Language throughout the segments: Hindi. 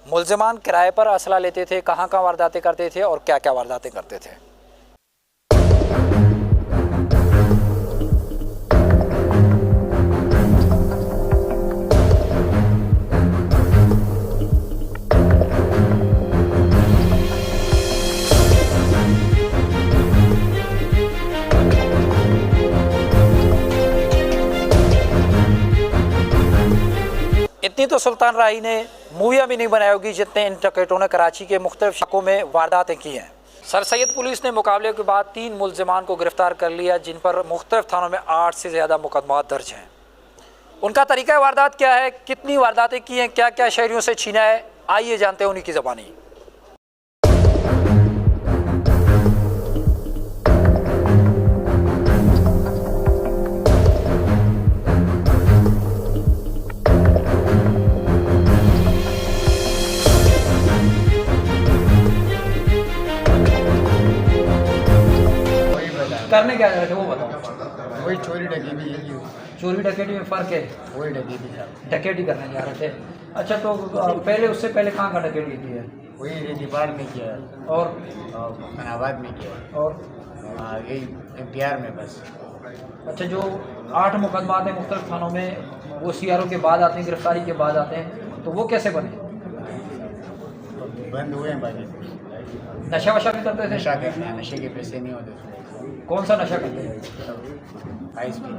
मुल्ज़िमान किराए पर असला लेते थे, कहाँ कहाँ वारदातें करते थे और क्या क्या वारदातें करते थे। इतनी तो सुल्तान राही ने मूवियाँ भी नहीं बनाई होगी जितने इन डकैतों ने कराची के मुख्तलिफ इलाकों में वारदातें की हैं। सर सैयद पुलिस ने मुकाबले के बाद 3 मुल्ज़िमान को गिरफ्तार कर लिया, जिन पर मुख्तलिफ थानों में 8 से ज़्यादा मुकदमात दर्ज हैं। उनका तरीक़ा वारदात क्या है, कितनी वारदातें की हैं, क्या क्या शहरियों से छीना है, आइए जानते हैं उन्हीं की ज़बानी। करने क्या जा रहे थे वो बताओ। वही चोरी डकैती है। चोरी डकैती में फ़र्क है। वही डकैती था। डकैती करने जा रहे थे। अच्छा, तो पहले उससे पहले कहाँ का डकैती की है? वही रेतीबाड़ में किया और फनाबाद में किया और यही NTR में बस। अच्छा, जो 8 मुकदमात हैं मुख्तलिफ थानों में, वो CRO के बाद आते हैं, गिरफ्तारी के बाद आते हैं, तो वो कैसे बने? बंद हुए हैं बाकी। नशा वशा भी करते थे? नशा करते हैं, नशे के पैसे नहीं होते। कौन सा नशा करते हैं? आइस भी।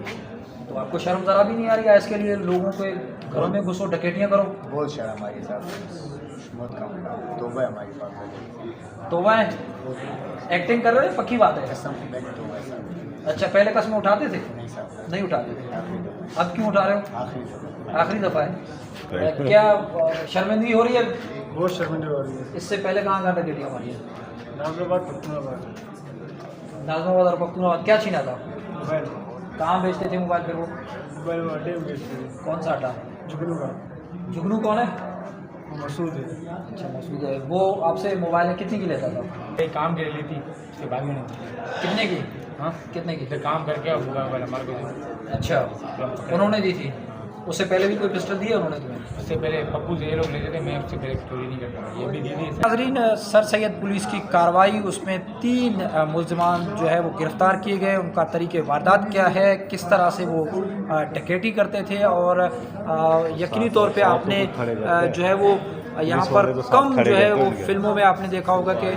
तो आपको शर्म ज़रा भी नहीं आ रही है इसके लिए, लोगों के घरों में घुसो, डकैतियाँ करो? बहुत शर्म हमारे साथ, बहुत कम तौबा है हमारी बात। तौबा है? एक्टिंग कर रहे हैं, पक्की बात है? कसम तौबा है साहब। अच्छा, पहले कसम उठाते थे? नहीं साहब, नहीं उठाते थे। अब क्यों उठा रहे हो? आखिरी दफ़ा है। क्या शर्मिंदगी हो रही है? बहुत शर्मिंदगी हो रही है। इससे पहले कहाँ कहाँ डकैतियाँ मारी है? नाज़िमाबाद नाज़िमाबाद और पख्तूनाबाद। क्या छीना था? मोबाइल। कहाँ बेचते थे मोबाइल फिर वो? मोबाइल अड्डे में बेचते थे। कौन सा अड्डा? जुगनू का। जुगनू कौन है? मसूद है। अच्छा, मसूद है। वो आपसे मोबाइल कितनी की लेता था? एक काम के लिए ली थी, उसके बाद में नहीं। कितने की? हाँ, कितने की? तो काम करके मोबाइल हमारे को। अच्छा, उन्होंने दी थी? उससे पहले भी कोई पिस्टल दी है उन्होंने तुम्हें? उससे पहले पप्पू से ये लोग लेते थे, मैं उससे पहले चोरी नहीं करता, ये भी दी थी। नाज़रीन, सर सैयद पुलिस की कार्रवाई, उसमें 3 मुल्ज़िमान जो है वो गिरफ़्तार किए गए। उनका तरीक़े वारदात क्या है, किस तरह से वो डकैती करते थे, और यकीनी तौर पे आपने जो है वो यहाँ पर कम जो है वो फिल्मों में आपने देखा होगा कि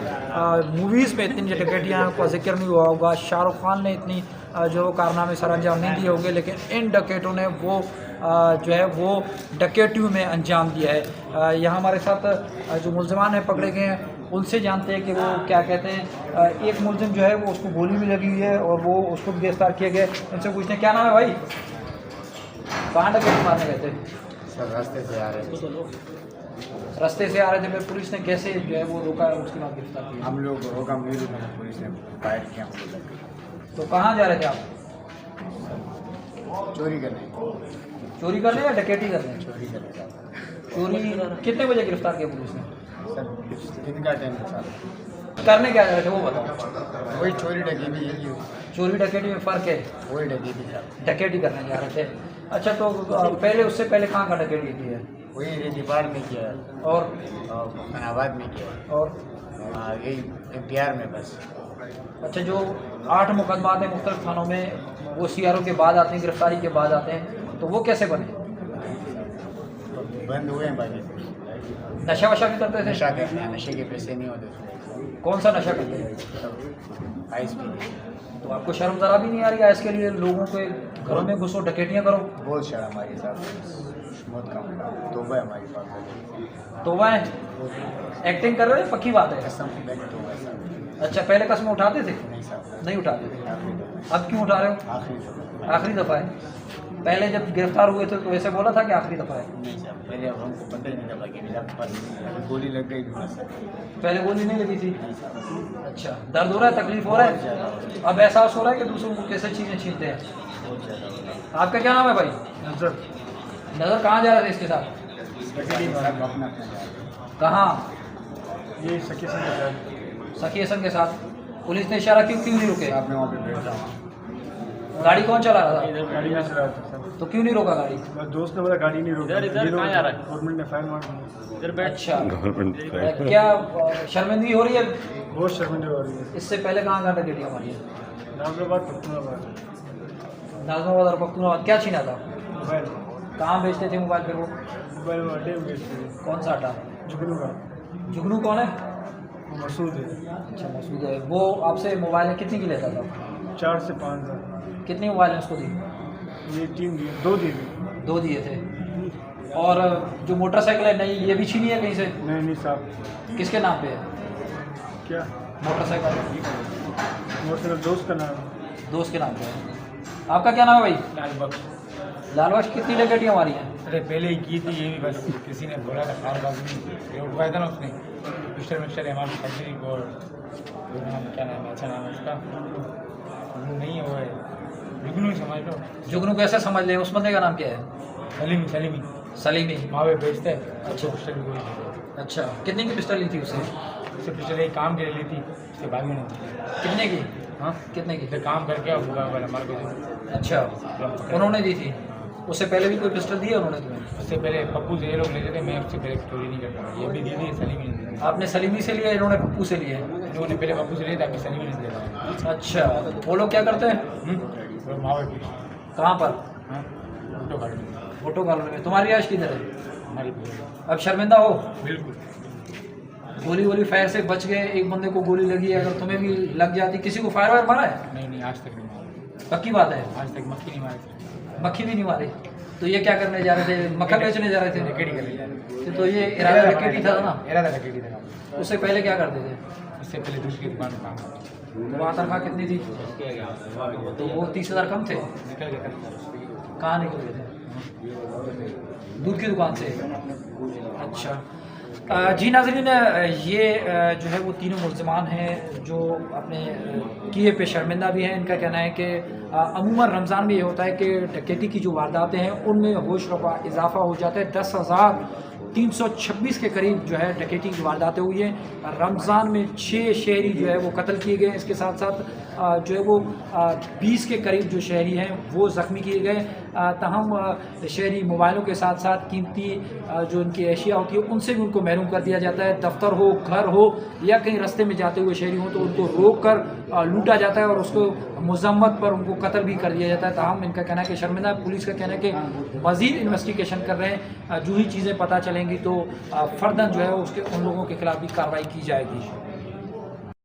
मूवीज़ में इतनी डकैतियाँ का जिक्र नहीं हुआ होगा, शाहरुख खान ने इतनी जो कारनामे सर अंजाम नहीं दिए होंगे, लेकिन इन डकैतों ने वो जो है वो डकैतियों में अंजाम दिया है। यहाँ हमारे साथ जो मुल्ज़िमान हैं पकड़े गए हैं, उनसे जानते हैं कि वो क्या कहते हैं। एक मुल्ज़िम जो है वो, उसको गोली भी लगी हुई है और वो उसको भी गिरफ्तार किया गया। उनसे पूछते हैं क्या नाम है भाई, कहाँ डकैती मारने गए थे? सर रास्ते से आ रहे थे। रास्ते से आ रहे थे, फिर पुलिस ने कैसे जो है वो रोका, उसके बाद गिरफ्तार किया? हम लोग रोका नहीं रुका, पुलिस ने फायर किया। तो कहाँ जा रहे थे आप? चोरी करने। चोरी करने या डकैती करने? चोरी करने का। चोरी कितने बजे गिरफ्तार किया पुलिस ने? सर दिन का टाइम था सर। करने क्या जा रहे थे वो बताओ। वही चोरी डकैती है। चोरी डकैती में फ़र्क है। वही डकैती था। डकैती करने जा रहे थे। अच्छा, तो पहले उससे पहले कहाँ का डकैती की है? वही रेतीबाड़ में किया और फनाबाद में किया और यही NTR में बस। अच्छा, जो 8 मुकदमात हैं मुख्तलिफ थानों में, वो CRO के बाद आते हैं, गिरफ्तारी के बाद आते हैं, तो वो कैसे बने? बंद हुए हैं बाकी। नशा वशा भी करते थे? नशा करते हैं, नशे के पैसे नहीं होते। कौन सा नशा करते हैं? आइस भी। तो आपको शर्म ज़रा भी नहीं आ रही है इसके लिए, लोगों के घरों में घुसो, डकैतियाँ करो? बहुत शर्म हमारे साथ, बहुत कम तौबा है हमारी बात। तौबा है? एक्टिंग कर रहे हैं, पक्की बात है? कसम तौबा है साहब। अच्छा, पहले कसम उठाते थे? नहीं साहब, नहीं उठाते थे। अब क्यों उठा रहे हो? आखिरी दफ़ा है। पहले जब गिरफ्तार हुए थे तो वैसे बोला था कि आखिरी दफ़ा है? नहीं साहब, पहले अब हमको पता ही नहीं था कि मेरा गोली लग गई। पहले गोली नहीं लगी थी? अच्छा, दर्द हो रहा है, तकलीफ हो रहा है, अब एहसास हो रहा है कि दूसरों को कैसे चीज़ें छीनते हैं? आपका क्या नाम है भाई? नजर। नज़र कहाँ जा रहे थे इसके साथ? कहाँ? ये सखी सिंह के साथ। सखी हसन के साथ। पुलिस ने इशारा क्यों नहीं रुके? आपने वहाँ पे बैठा। गाड़ी कौन चला रहा था? गाड़ी में चला था सर। तो क्यों नहीं रोका गाड़ी? बस दोस्त ने बोला गाड़ी नहीं रोका। इधर कहाँ जा रहा है? गवर्नमेंट ने फाइन मार दी। इधर बैठ। अच्छा, गवर्नमेंट क्या शर्मिंदगी हो रही है? बहुत शर्मिंदा हो रही है। इससे पहले कहाँ डकैती हमारी है? नाजराबाद पटनाबाद नाजमाबाद और पख्तूनख्वा। क्या छीना था? मोबाइल कहाँ बेचते थे मोबाइल फिर वो? मोबाइल में अड्डे में बेचते थे। कौन सा अड्डा? जुगनू का जुगनू कौन है? वो मसूद है। अच्छा, मसूद है। वो आपसे मोबाइल कितने की लेता था? 4 से 5 हज़ार। कितनी मोबाइल उसको दी? ये 3 दिए, 2 दिए। 2 दिए थे। और जो मोटरसाइकिल है नहीं, ये भी छीनी है कहीं से? नहीं नहीं साहब। किसके नाम पे है क्या मोटरसाइकिल? मोटरसाइकिल दोस्त का नाम है। दोस्त के नाम पे है। आपका क्या नाम है भाई? लाल बख्श। लाल बख्श, कितनी डकैतियाँ हमारी हैं? अरे पहले ही की थी ये भी, बस किसी ने बोला था कारबाग में ये उठवाया था ना उसने मिस्टर एम फैक्ट्री और क्या नाम है, अच्छा नाम है उसका, नहीं है वो है जुगनू ही समझ लो। जुगनू कैसे समझ लें? उस बंदे का नाम क्या है? Salimi Salimi. वहाँ पे बेचते हैं। अच्छा पिस्टल भी कोई अच्छा, कितने की पिस्टल ली थी उससे? उससे पिस्टल एक काम के लिए ली थी, उसके बाद में नहीं थी। कितने की? हाँ कितने की? फिर काम करके और हुआ वाला हमारे को अच्छा, उन्होंने दी थी। उससे पहले भी कोई पिस्टल दी है उन्होंने तुम्हें? उससे पहले पप्पू से ये लोग लेते थे, मैं उससे पहले चोरी नहीं करता, ये भी दी थी, सलीमी ने दी थी। आपने सलीमी से लिया, इन्होंने पप्पू से लिया? लोगों ने पहले पप्पू से लिया था, सलीमी ने दिया था। अच्छा, वो लोग क्या करते हैं? और मावे भी कहाँ पर? हाँ फोटो काट ली फोटो कॉलोनी में। तुम्हारी रिहाइश किधर है? हमारी अब शर्मिंदा हो? बिल्कुल। गोली फायर से बच गए, एक बंदे को गोली लगी है, अगर तुम्हें भी लग जाती, किसी को फायर वायर मारा है? नहीं आज तक नहीं मारा, पक्की बात है? आज तक मक्खी नहीं मारी। मक्खी भी नहीं मारी? तो ये क्या करने जा रहे थे? मक्खन बेचने जा रहे थे? डकैती करने जा रहे थे। तो ये इरादा डकैती था ना? इरादा डकैती था। उससे पहले क्या करते थे? उससे पहले दूसरी की दुकान में काम करता था। तो वहाँ तनख्वाह कितनी थी? तो वो 30,000 कम थे? निकल गया था। कहाँ निकल गए थे? दूध की दुकान से? अच्छा। जी नाज़रीन, ये जो है वो तीनों मुल्ज़िमान हैं जो अपने किए पे शर्मिंदा भी हैं। इनका कहना है कि अमूमन रमज़ान में ये होता है कि डकैती की जो वारदातें हैं उनमें होश रफा इजाफा हो जाता है। 10,326 के करीब जो है डकैती की वारदातें हुई हैं। रमज़ान में 6 शहरी जो है वो कत्ल किए गए। इसके साथ साथ जो है वो 20 के करीब जो शहरी हैं वो ज़ख्मी किए गए। तहम शहरी मोबाइलों के साथ साथ कीमती जो इनकी एशिया होती है उनसे भी उनको महरूम कर दिया जाता है। दफ्तर हो, घर हो या कहीं रास्ते में जाते हुए शहरी हो तो उनको रोक कर लूटा जाता है और उसको मजम्मत पर उनको कत्ल भी कर दिया जाता है। तहम इनका कहना है कि शर्मिंदा, पुलिस का कहना है कि मज़ीद इन्वेस्टिगेशन कर रहे हैं। जो ही चीज़ें पता चलेंगी तो फ़र्दन जो है उसके उन लोगों के खिलाफ भी कार्रवाई की जाएगी।